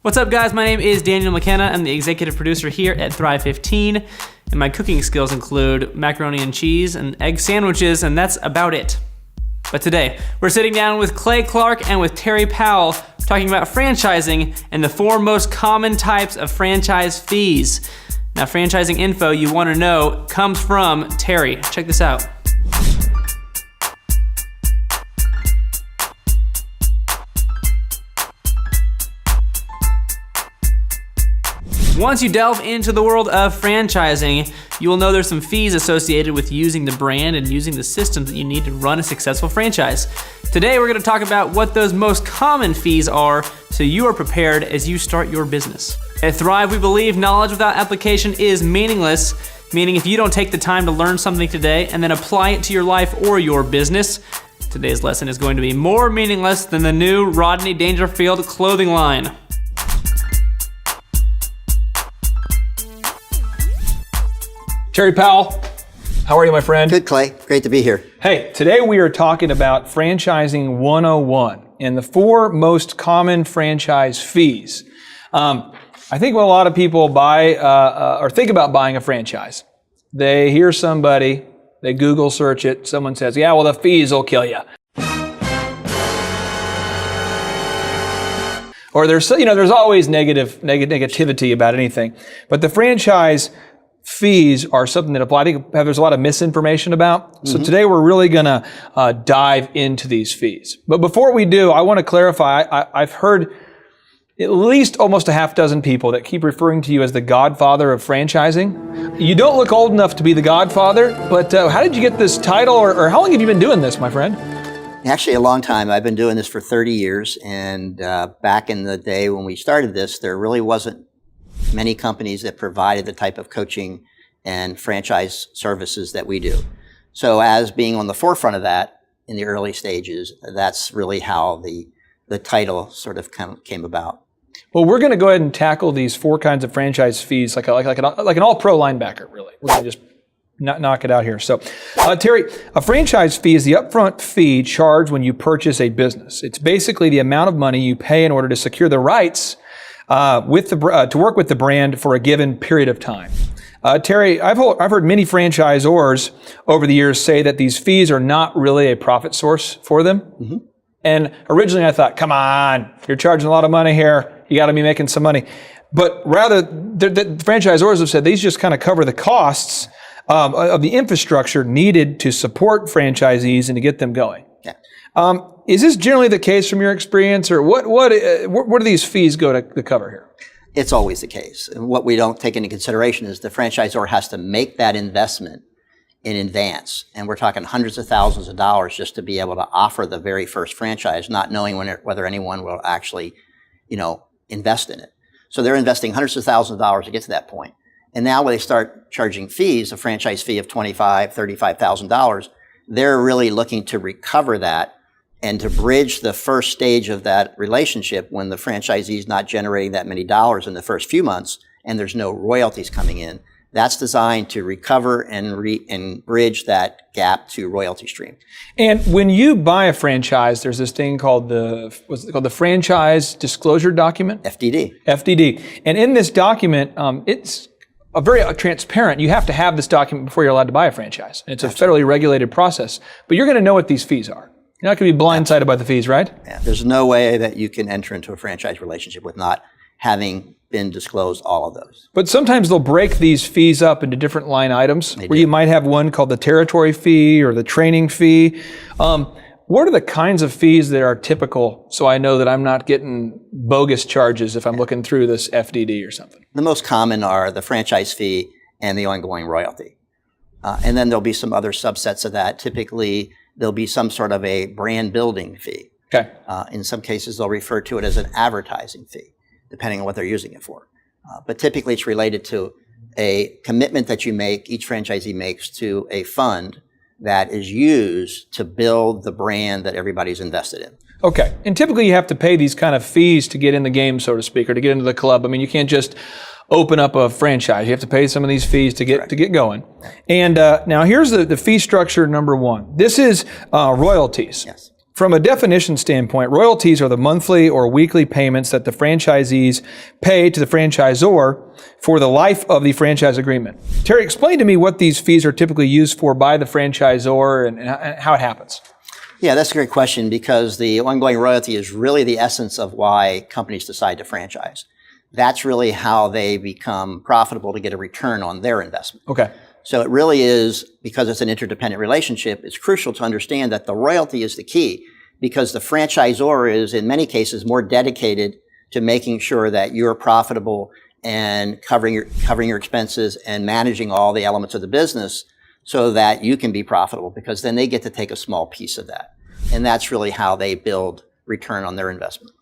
What's up, guys? My name is Daniel McKenna. I'm the executive producer here at Thrive 15, and my cooking skills include macaroni and cheese and egg sandwiches, and that's about it. But today, we're sitting down with Clay Clark and with Terry Powell, talking about franchising and the 4 most common types of franchise fees. Now, franchising info you want to know comes from Terry. Check this out. Once you delve into the world of franchising, you will know there's some fees associated with using the brand and using the systems that you need to run a successful franchise. Today, we're going to talk about what those most common fees are so you are prepared as you start your business. At Thrive, we believe knowledge without application is meaningless, meaning if you don't take the time to learn something today and then apply it to your life or your business, today's lesson is going to be more meaningless than the new Rodney Dangerfield clothing line. Terry Powell, how are you, my friend? Good, Clay. Great to be here. Hey, today we are talking about franchising 101 and the 4 most common franchise fees. I think when a lot of people buy or think about buying a franchise, they hear somebody, they Google search it, someone says, yeah, well, the fees will kill you. Or there's always negativity about anything. But the franchise fees are something that apply. I think there's a lot of misinformation about. So today we're really going to dive into these fees. But before we do, I want to clarify, I've heard at least almost a half dozen people that keep referring to you as the godfather of franchising. You don't look old enough to be the godfather, but how did you get this title, or how long have you been doing this, my friend? Actually, a long time. I've been doing this for 30 years. And back in the day when we started this, there really wasn't many companies that provided the type of coaching and franchise services that we do. So as being on the forefront of that in the early stages, that's really how the title sort of came about. Well, we're going to go ahead and tackle these 4 kinds of franchise fees like an all-pro linebacker, really. We're going to just knock it out here. So, Terry, a franchise fee is the upfront fee charged when you purchase a business. It's basically the amount of money you pay in order to secure the rights to work with the brand for a given period of time. Terry, I've heard many franchisors over the years say that these fees are not really a profit source for them. Mm-hmm. And originally I thought, come on, you're charging a lot of money here. You got to be making some money. But rather, the franchisors have said these just kind of cover the costs of the infrastructure needed to support franchisees and to get them going. Yeah. Is this generally the case from your experience, or what do these fees go to cover here? It's always the case. And what we don't take into consideration is the franchisor has to make that investment in advance. And we're talking hundreds of thousands of dollars just to be able to offer the very first franchise, not knowing whether anyone will actually, invest in it. So they're investing hundreds of thousands of dollars to get to that point. And now when they start charging fees, a franchise fee of $25,000, $35,000, they're really looking to recover that and to bridge the first stage of that relationship when the franchisee is not generating that many dollars in the first few months and there's no royalties coming in. That's designed to recover and bridge that gap to royalty stream. And when you buy a franchise, there's this thing called the Franchise Disclosure Document? FDD. FDD. And in this document, it's very transparent. You have to have this document before you're allowed to buy a franchise. It's a federally regulated process. But you're going to know what these fees are. You're not going to be blindsided by the fees, right? Yeah, there's no way that you can enter into a franchise relationship with not having been disclosed all of those. But sometimes they'll break these fees up into different line items where you might have one called the territory fee or the training fee. What are the kinds of fees that are typical so I know that I'm not getting bogus charges if I'm looking through this FDD or something? The most common are the franchise fee and the ongoing royalty. And then there'll be some other subsets of that. Typically, there'll be some sort of a brand building fee. Okay. In some cases, they'll refer to it as an advertising fee, depending on what they're using it for. But typically, it's related to a commitment that each franchisee makes to a fund that is used to build the brand that everybody's invested in. Okay. And typically, you have to pay these kind of fees to get in the game, so to speak, or to get into the club. I mean, you can't just open up a franchise. You have to pay some of these fees to get going. And now here's the fee structure number 1. This is royalties. Yes. From a definition standpoint, royalties are the monthly or weekly payments that the franchisees pay to the franchisor for the life of the franchise agreement. Terry, explain to me what these fees are typically used for by the franchisor and how it happens. Yeah, that's a great question, because the ongoing royalty is really the essence of why companies decide to franchise. That's really how they become profitable to get a return on their investment. Okay. So it really is, because it's an interdependent relationship, it's crucial to understand that the royalty is the key, because the franchisor is in many cases more dedicated to making sure that you're profitable and covering your expenses and managing all the elements of the business so that you can be profitable, because then they get to take a small piece of that. And that's really how they build return on their investment.